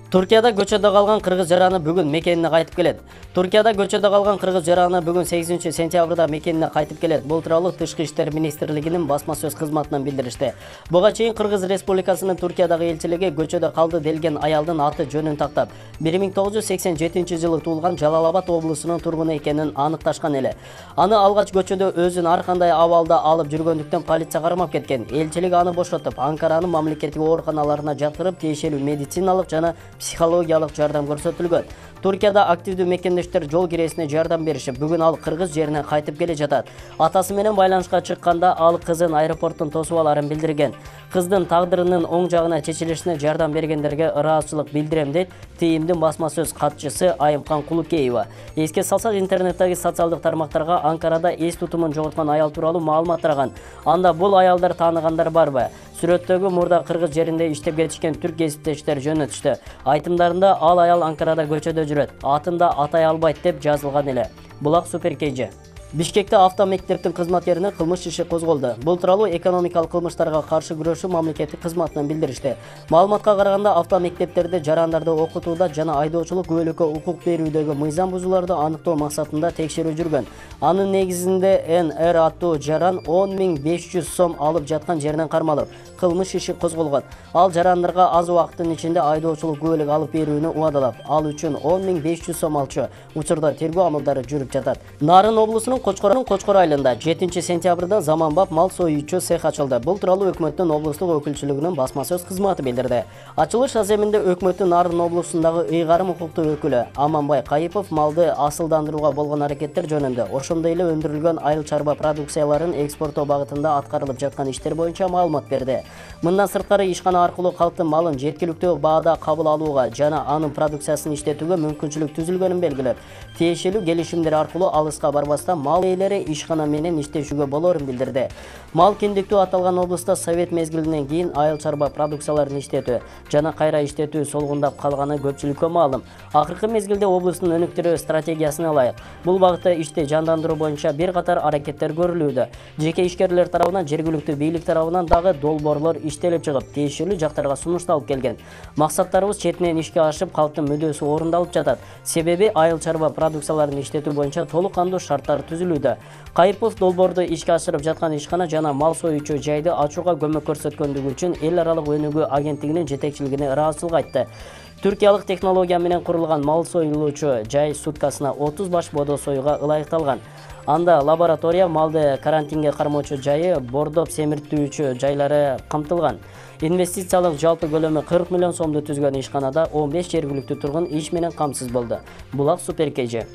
Туркияда көчөдө калган кыргыз жараны бүгүн мекенине кайтып келет. Туркияда көчөдө калган кыргыз жараны бүгүн 8-сентябрда мекенине кайтып келет. Бул тууралуу Тышкы иштер министрлигинин басма сөз кызматынан билдиришти. Буга чейин Кыргыз Республикасынын Туркиядагы элчилиги көчөдө калды делген аялдын аты жөнүн тактап, 1987-жылы туулган Жалал-Абад облусунун тургуну экенин аныкташкан эле. Аны алгач көчөдө өзүн ар кандай абалда алып жүргөндүктөн полиция кармап кеткен. Элчилик аны бошотуп, Анкаранын мамлекеттик ооруканаларына жаткырып, тиешелүү медициналык жана психологиялык жардам көрсөтүлгөн. Туркияда активдүү мекендештер жол киресине жардам беришип, бүгүн ал кыргыз жерине кайтып келе жатат. Атасы менен байланышка чыкканда ал кызын аэропорттун тосуп аларын билдирген. Кыздын тагдырынын оң жагына чечилишине жардам бергендерге ыраазычылык билдирем дейт ТИИМдин басма сөз катчысы Айымкан Кулукеева. Эске салсак, интернеттеги социалдык тармактарга Анкарада эс тутумун жоготкон аял тууралуу маалымат тараган. Анда бул аялдар тааныгандар барбы? Сүрөттөгү мурда кыргыз жеринде иштеп кетишкен түрк кесиптештер жөнөтүштү. Айтымдарында ал аял Анкарада көчөдө жүрөт. Атын да атай албайт деп жазылган эле. Булак Супер KG. Бишкекте автомектептин кызматкерине кылмыш иши козголду. Бул тууралуу экономикалык кылмыштарга каршы күрөшүү мамлекеттик кызматынан билдиришти. Маалыматка караганда, автомектептерде жарандарды окутууда жана айдоочулук күбөлүккө укук берүүдөгү мыйзам бузууларды аныктоо максатында текшерүү жүргөн. Анын негизинде НР аттуу жаран 10.500 сом алып жаткан жеринен кармалып, кылмыш иши козголгон. Ал жарандарга аз убакыттын ичинде айдоочулук күбөлүк алып берүүнү убадалап, ал үчүн 10.500 сом алчу. Учурда тергөө амалдары жүрүп жатат. Нарын облусунун Кочкор айылында 7-сентябрда заманбап мал союучу цех ачылды. Бул тууралуу өкмөттүн облустук өкүлчүлүгүнүн басма сөз кызматы билдирди. Ачылыш аземинде өкмөттүн Нарын облусундагы ыйгарым укуктуу өкүлү Аманбай Кайыпов малды асылдандырууга болгон аракеттер жөнүндө, ошондой эле өндүрүлгөн айыл чарба продукцияларын экспорттоо багытында аткарылып жаткан иштер боюнча маалымат берди. Мындан сырткары, ишкана аркылуу калктын малын жеткиликтүү баада кабыл алууга жана анын продукциясын иштетүүгө мүмкүнчүлүк түзүлгөнүн белгилеп, тиешелүү келишимдер аркылуу алыска барбастан мал ээлери ишкана менен иштешүүгө болорун билдирди. Мал киндиктүү аталган облустта совет мезгилинен кийин айыл чарба продукцияларын иштетүү жана кайра иштетүү солгундап калганы көпчүлүккө маалым. Акыркы мезгилде облустун өнүктүрүү стратегиясына ылайык бул багытта ишти жандандыруу боюнча бир катар аракеттер көрүлүүдө. Жеке ишкерлер тарабынан, жергиликтүү бийлик тарабынан дагы долбоорлор иштелип чыгып, тиешелүү жактарга сунушталып келген. Максаттарыбыз четинен ишке ашып, калктын мүдөөсү орундалып жатат. Себеби айыл чарба продукцияларын иштетүү боюнча толук кандуу шарттар түзүлүүдө. Кайыпов долбоорду ишке ашырып жаткан ишкана жана мал союучу жайды ачууга көмөк көрсөткөндүгү үчүн эл аралык өнүгүү агенттигинин жетекчилигине ыраазычылык айтты. Түркиялык технология менен курулган мал союлуучу жай суткасына 30 баш бодо союга ылайыкталган. Анда лаборатория, малды карантинге кармоочу жайы, бордоп семиртүүчү жайлары камтылган. Инвестициялык жалпы көлөмү 40 миллион сомду түзгөн ишканада 15 жергиликтүү тургун иш менен камсыз болду. Булак Супер KG.